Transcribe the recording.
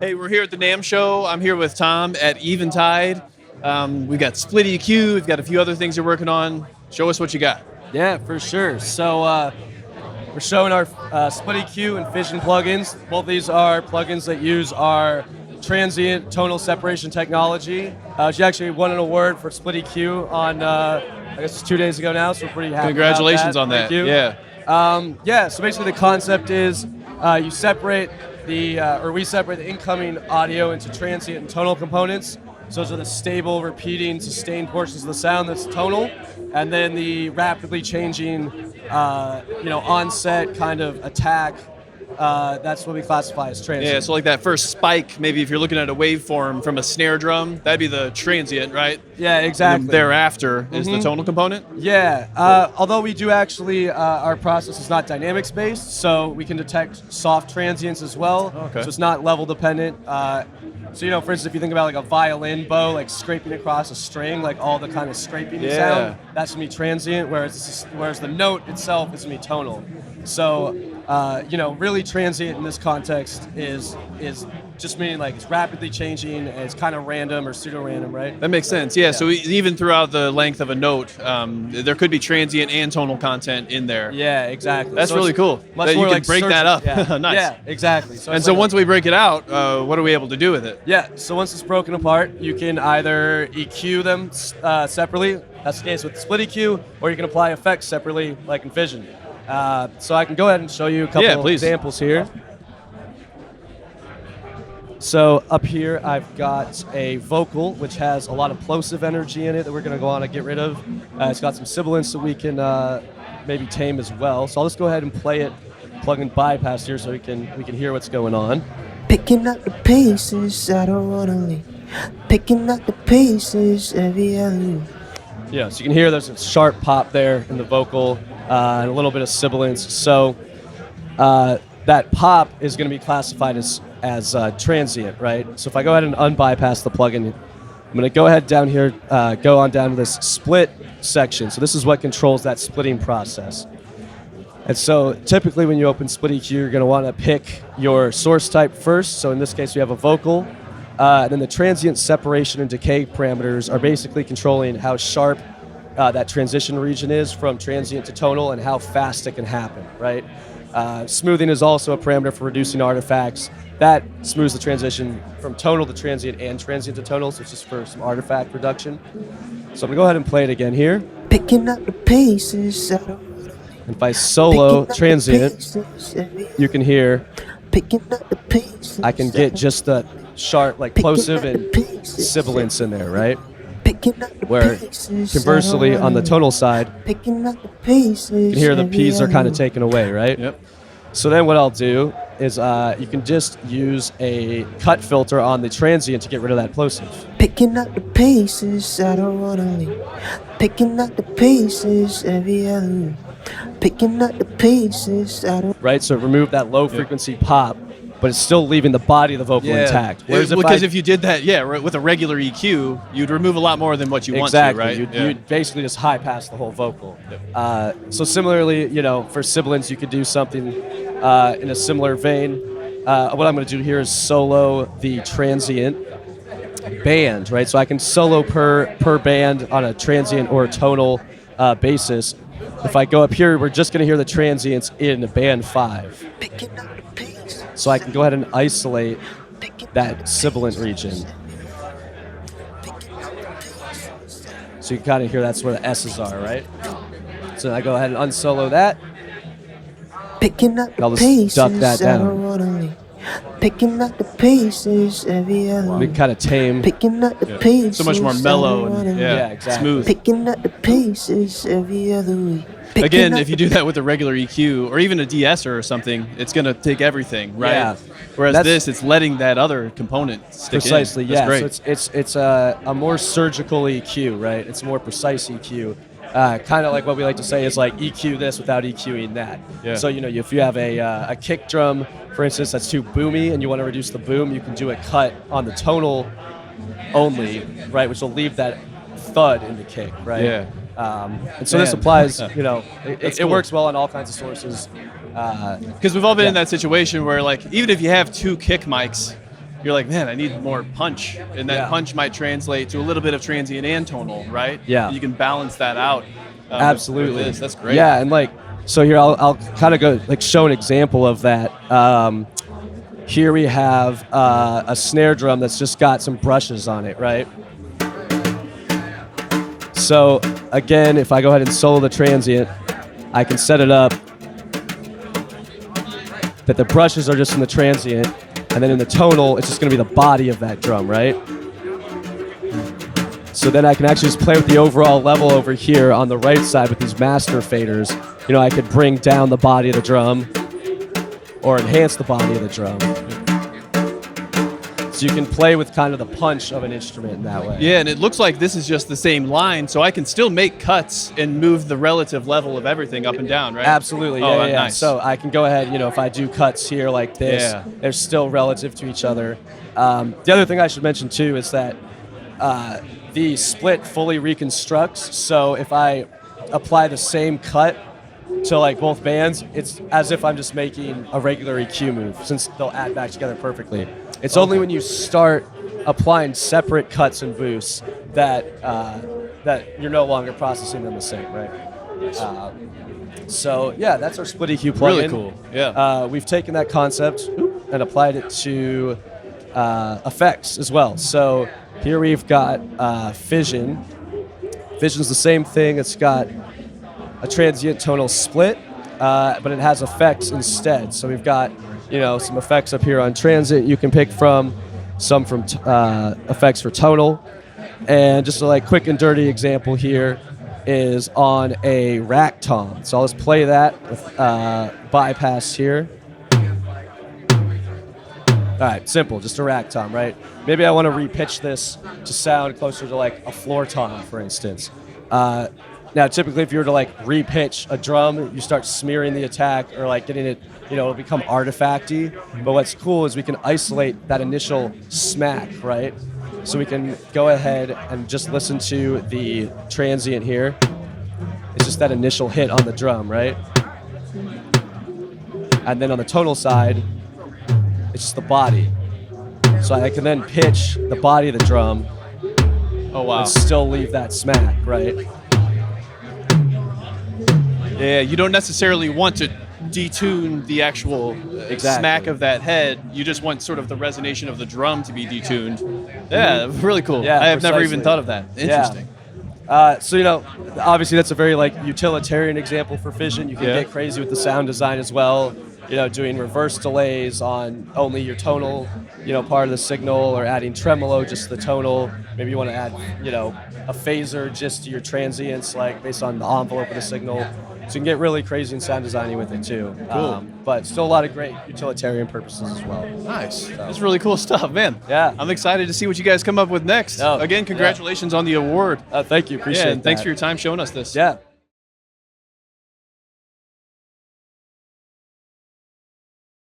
Hey, we're here at the NAMM show. I'm here with Tom at Eventide. We've got SplitEQ. We've got a few other things you're working on. Show us what you got. Yeah, for sure. So we're showing our SplitEQ and Physion plugins. Both these are plugins that use our transient tonal separation technology. She actually won an award for SplitEQ on, I guess it's 2 days ago now, so we're pretty happy. Congratulations on that. Thank you. Yeah. So basically the concept is you separate we separate the incoming audio into transient and tonal components. So those are the stable, repeating, sustained portions of the sound that's tonal, and then the rapidly changing, onset kind of attack. That's what we classify as transient. Yeah, so like that first spike, maybe if you're looking at a waveform from a snare drum, that'd be the transient, right? Yeah, exactly. And thereafter is the tonal component? Yeah, although we do actually, our process is not dynamics based, so we can detect soft transients as well. Okay. So it's not level dependent. So, for instance, if you think about like a violin bow, like scraping across a string, like all the kind of scraping sound, that's gonna be transient, whereas the note itself is gonna be tonal. So, really transient in this context is just meaning like it's rapidly changing and it's kind of random or pseudo-random, right? That makes sense. Yeah, so even throughout the length of a note, there could be transient and tonal content in there. Yeah, exactly. That's really cool. Much that you more can like break that up. Yeah. Nice. Yeah, exactly. So once we break it out, what are we able to do with it? Yeah, so once it's broken apart, you can either EQ them separately, that's the case with SplitEQ, or you can apply effects separately, like in Physion. So I can go ahead and show you a couple examples here. So up here, I've got a vocal, which has a lot of plosive energy in it that we're going to go on and get rid of. It's got some sibilance that we can maybe tame as well. So I'll just go ahead and play it, plug in bypass here so we can hear what's going on. Picking up the pieces, I don't wanna leave. Picking up the pieces, every other. Yeah, so you can hear there's a sharp pop there in the vocal and a little bit of sibilance. So that pop is going to be classified as transient, right? So if I go ahead and unbypass the plugin, I'm going to go ahead down here, go on down to this split section. So this is what controls that splitting process. And so typically when you open SplitEQ, you're going to want to pick your source type first. So in this case, we have a vocal. And then the transient separation and decay parameters are basically controlling how sharp that transition region is from transient to tonal and how fast it can happen, right? Smoothing is also a parameter for reducing artifacts. That smooths the transition from tonal to transient and transient to tonal, so it's just for some artifact reduction. So I'm going to go ahead and play it again here. Picking up the pieces, I don't. And if I solo transient, you can hear I can get just the sharp, like plosive and sibilance in there, right? Where conversely, on the tonal side, you can hear the P's are kind of taken away, right? Yep. So then what I'll do is you can just use a cut filter on the transient to get rid of that plosive. Picking up the pieces, I don't wanna leave. Picking up the pieces, every other. Picking up the pieces, I don't. Right, so remove that low frequency pop, but it's still leaving the body of the vocal intact. Whereas if you did that, with a regular EQ, you'd remove a lot more than what you want to, right? You'd basically just high pass the whole vocal. Yep. So similarly, for sibilance, you could do something in a similar vein. What I'm going to do here is solo the transient band, right? So I can solo per band on a transient or a tonal basis. If I go up here, we're just going to hear the transients in band 5. So I can go ahead and isolate that sibilant region. So you can kind of hear that's where the S's are, right? So I go ahead and unsolo that. I'll just duck that down. Picking up the pieces, every other. We can kind of tame. Picking up the pieces, so much more mellow and exactly. Smooth. Picking up the pieces, every other week. Again, if you do that with a regular EQ or even a de-esser or something, it's going to take everything, right? Yeah. Whereas it's letting that other component stick precisely, in. That's great. So it's a more surgical EQ, right? It's a more precise EQ. Kind of like what we like to say is like EQ this without EQing that. Yeah. So if you have a kick drum, for instance, that's too boomy and you want to reduce the boom, you can do a cut on the tonal only, right, which will leave that thud in the kick, right? Yeah. And so this applies, it works well on all kinds of sources. Because we've all been in that situation where, like, even if you have two kick mics, you're like, man, I need more punch, and that Yeah. punch might translate to a little bit of transient and tonal, right? Yeah. And you can balance that out. Absolutely. With this. That's great. Yeah, and like, so here I'll kind of go like show an example of that. Here we have a snare drum that's just got some brushes on it, right? So again, if I go ahead and solo the transient, I can set it up that the brushes are just in the transient, and then in the tonal, it's just going to be the body of that drum, right? So then I can actually just play with the overall level over here on the right side with these master faders. You know, I could bring down the body of the drum or enhance the body of the drum. So you can play with kind of the punch of an instrument in that way. Yeah, and it looks like this is just the same line, so I can still make cuts and move the relative level of everything up and down, right? Absolutely, Oh, yeah. nice. So I can go ahead, you know, if I do cuts here like this, Yeah. they're still relative to each other. The other thing I should mention too is that the split fully reconstructs. So if I apply the same cut to like both bands, it's as if I'm just making a regular EQ move, since they'll add back together perfectly. It's only when you start applying separate cuts and boosts that that you're no longer processing them the same, right? So yeah, that's our SplitEQ plugin. Really cool. Yeah. We've taken that concept and applied it to effects as well. So here we've got Physion. Physion's the same thing. It's got a transient tonal split, but it has effects instead. So we've got, you know, some effects up here on transient you can pick from, some from effects for tonal, and just a like quick and dirty example here is on a rack tom. So I'll just play that with bypass here. All right, simple, just a rack tom, right? Maybe I want to repitch this to sound closer to like a floor tom, for instance. Now, typically, if you were to like repitch a drum, you start smearing the attack or like getting it, you know, it'll become artifacty. But what's cool is we can isolate that initial smack, right? So we can go ahead and just listen to the transient here. It's just that initial hit on the drum, right? And then on the tonal side, it's just the body. So I can then pitch the body of the drum. Oh, wow. And still leave that smack, right? Yeah, you don't necessarily want to detune the actual smack of that head. You just want sort of the resonation of the drum to be detuned. Yeah, really cool. Yeah, I have never precisely. even thought of that. Interesting. So, you know, obviously that's a very like utilitarian example for Physion. You can get crazy with the sound design as well. You know, doing reverse delays on only your tonal, you know, part of the signal, or adding tremolo just to the tonal. Maybe you want to add, you know, a phaser just to your transients, like based on the envelope of the signal. So you can get really crazy in sound designing with it too. Cool. But still a lot of great utilitarian purposes as well. Nice. That's really cool stuff, man. Yeah. I'm excited to see what you guys come up with next. Oh, Again, congratulations on the award. Thank you. Appreciate it. And thanks for your time showing us this. Yeah.